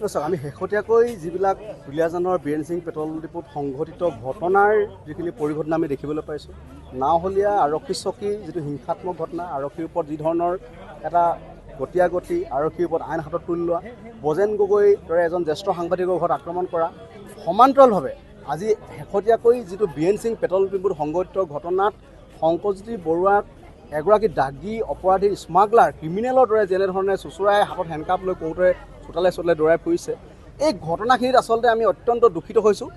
চাওক আমি শেহতীয়াকৈ যিবিলাক দুলীয়াজানৰ বীৰেন সিং পেট্ৰল ডিপুত সংঘটিত ঘটনাৰ যিখিনি পৰিঘটনা আমি দেখিবলৈ পাইছোঁ, নাওহলীয়া আৰক্ষী চকী যিটো হিংসাত্মক ঘটনা, আৰক্ষীৰ ওপৰত যি ধৰণৰ এটা গতিয়াগতি, আৰক্ষীৰ ওপৰত আইন হাতত তুলি লোৱা, বজেন গগৈৰ দৰে এজন জ্যেষ্ঠ সাংবাদিকৰ ঘৰত আক্ৰমণ কৰা, সমান্তৰালভাৱে আজি শেহতীয়াকৈ যিটো বীৰেন সিং পেট্ৰল ডিপুত সংঘটিত ঘটনাত শংকৰজ্যোতি বৰুৱাক এগৰাকী দাগী অপৰাধী স্মাগলাৰ ক্ৰিমিনেলৰ দৰে যেনেধৰণে চুচুৰাই হাতত হেণ্ডকাপ লৈ কওঁতে চোতালে চোতালে দৌৰাই ফুৰিছে, এই ঘটনাখিনিত আচলতে আমি অত্যন্ত দুখিত হৈছোঁ।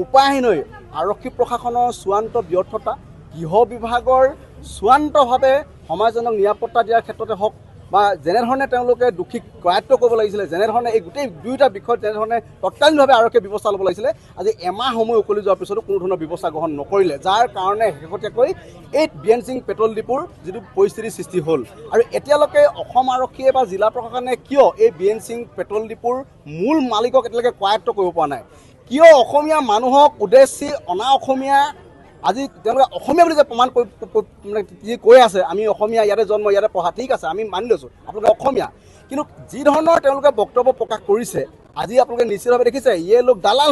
উপায়হীন হৈ আৰক্ষী প্ৰশাসনৰ চূড়ান্ত ব্যৰ্থতা, গৃহ বিভাগৰ চূড়ান্তভাৱে সমাজজনক নিৰাপত্তা দিয়াৰ ক্ষেত্ৰতে হওক বা যেনেধৰণে তেওঁলোকে দোষীক কৰায়ত্ব কৰিব লাগিছিলে, যেনেধৰণে এই গোটেই দুয়োটা বিষয়ত যেনেধৰণে তৎকালীনভাৱে আৰক্ষীয়ে ব্যৱস্থা ল'ব লাগিছিলে, আজি এমাহ সময় উকলি যোৱাৰ পিছতো কোনো ধৰণৰ ব্যৱস্থা গ্ৰহণ নকৰিলে, যাৰ কাৰণে শেহতীয়াকৈ এই বীৰেন সিং পেট্ৰল ডিপুৰ যিটো পৰিস্থিতিৰ সৃষ্টি হ'ল। আৰু এতিয়ালৈকে অসম আৰক্ষীয়ে বা জিলা প্ৰশাসনে কিয় এই বীৰেন সিং পেট্ৰল ডিপুৰ মূল মালিকক এতিয়ালৈকে কৰায়ত্ব কৰিব পৰা নাই? কিয় অসমীয়া মানুহক উদ্দেশ্যি অনা অসমীয়া আজি তেওঁলোকে অসমীয়া বুলি যে প্ৰমাণ যি কৈ আছে, আমি অসমীয়া, ইয়াতে জন্ম, ইয়াতে পঢ়া, ঠিক আছে, আমি মানি লৈছোঁ আপোনালোকে অসমীয়া, কিন্তু যি ধৰণৰ তেওঁলোকে বক্তব্য প্ৰকাশ কৰিছে, আজি আপোনালোকে নিশ্চিতভাৱে দেখিছে ইয়ে লোক দালাল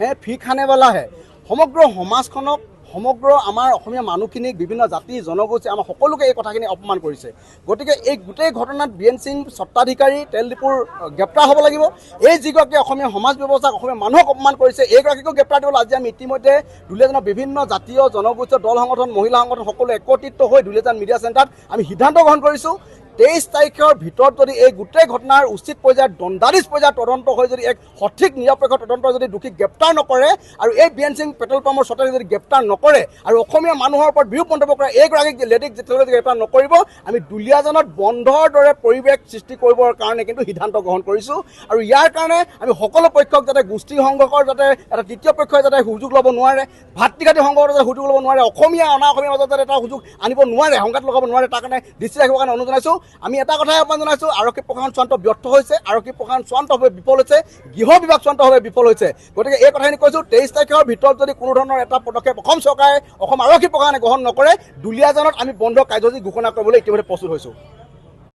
হে ফি খানেৱালা হে। সমগ্ৰ সমাজখনক, সমগ্ৰ আমাৰ অসমীয়া মানুহখিনিক, বিভিন্ন জাতি জনগোষ্ঠী, আমাৰ সকলোকে এই কথাখিনি অপমান কৰিছে। গতিকে এই গোটেই ঘটনাত বীৰেন সিং স্বত্বাধিকাৰী তেল ডিপুৰ গ্ৰেপ্তাৰ হ'ব লাগিব। এই যিগৰাকী অসমীয়া সমাজ ব্যৱস্থাক, অসমীয়া মানুহক অপমান কৰিছে, এইগৰাকীকো গ্ৰেপ্তাৰ দিবলৈ আজি আমি ইতিমধ্যে দুলীয়াজানৰ বিভিন্ন জাতীয় জনগোষ্ঠীয় দল সংগঠন, মহিলা সংগঠন সকলো একত্ৰিত হৈ দুলীয়াজান মিডিয়া চেণ্টাৰত আমি সিদ্ধান্ত গ্ৰহণ কৰিছোঁ 23 তাৰিখৰ ভিতৰত যদি এই গোটেই ঘটনাৰ উচিত পৰ্যায়ত দণ্ডাধীশ পৰ্যায়ত তদন্ত হৈ যদি এক সঠিক নিৰপেক্ষ তদন্ত যদি দোষীক গ্ৰেপ্তাৰ নকৰে আৰু এই বীৰেন সিং পেট্ৰল পাম্পৰ স্বত্বাধিকাৰীক যদি গ্ৰেপ্তাৰ নকৰে আৰু অসমীয়া মানুহৰ ওপৰত বিৰূপ মন্তব্য কৰা এইগৰাকীক লেডিক যেতিয়ালৈকে গ্ৰেপ্তাৰ নকৰিব, আমি দুলীয়াজানত বন্ধৰ দৰে পৰিৱেশ সৃষ্টি কৰিবৰ কাৰণে কিন্তু সিদ্ধান্ত গ্ৰহণ কৰিছোঁ। আৰু ইয়াৰ কাৰণে আমি সকলো পক্ষক যাতে গোষ্ঠী সংঘৰ্ষৰ যাতে এটা তৃতীয় পক্ষই যাতে সুযোগ ল'ব নোৱাৰে, ভাতৃঘাতী সংঘৰ্ষৰ যাতে সুযোগ ল'ব নোৱাৰে, অসমীয়া অনা অসমীয়াৰ মাজত যাতে এটা সুযোগ আনিব নোৱাৰে, সংঘাত লগাব নোৱাৰে, তাৰ কাৰণে দৃষ্টি ৰাখিবৰ কাৰণে অনুৰোধ জনাইছোঁ। আমি এটা কথাই আহ্বান জনাইছোঁ, আৰক্ষী প্ৰশাসন চূড়ান্ত ব্যৰ্থ হৈছে, আৰক্ষী প্ৰশাসন চূড়ান্তভাৱে বিফল হৈছে, গৃহ বিভাগ চূড়ান্তভাৱে বিফল হৈছে। গতিকে এই কথাখিনি কৈছোঁ, 23 তাৰিখৰ ভিতৰত যদি কোনো ধৰণৰ এটা পদক্ষেপ অসম চৰকাৰে, অসম আৰক্ষী প্ৰশাসনে গ্ৰহণ নকৰে, দুলীয়াজানত আমি বন্ধ কাৰ্যসূচী ঘোষণা কৰিবলৈ ইতিমধ্যে প্ৰস্তুত হৈছোঁ।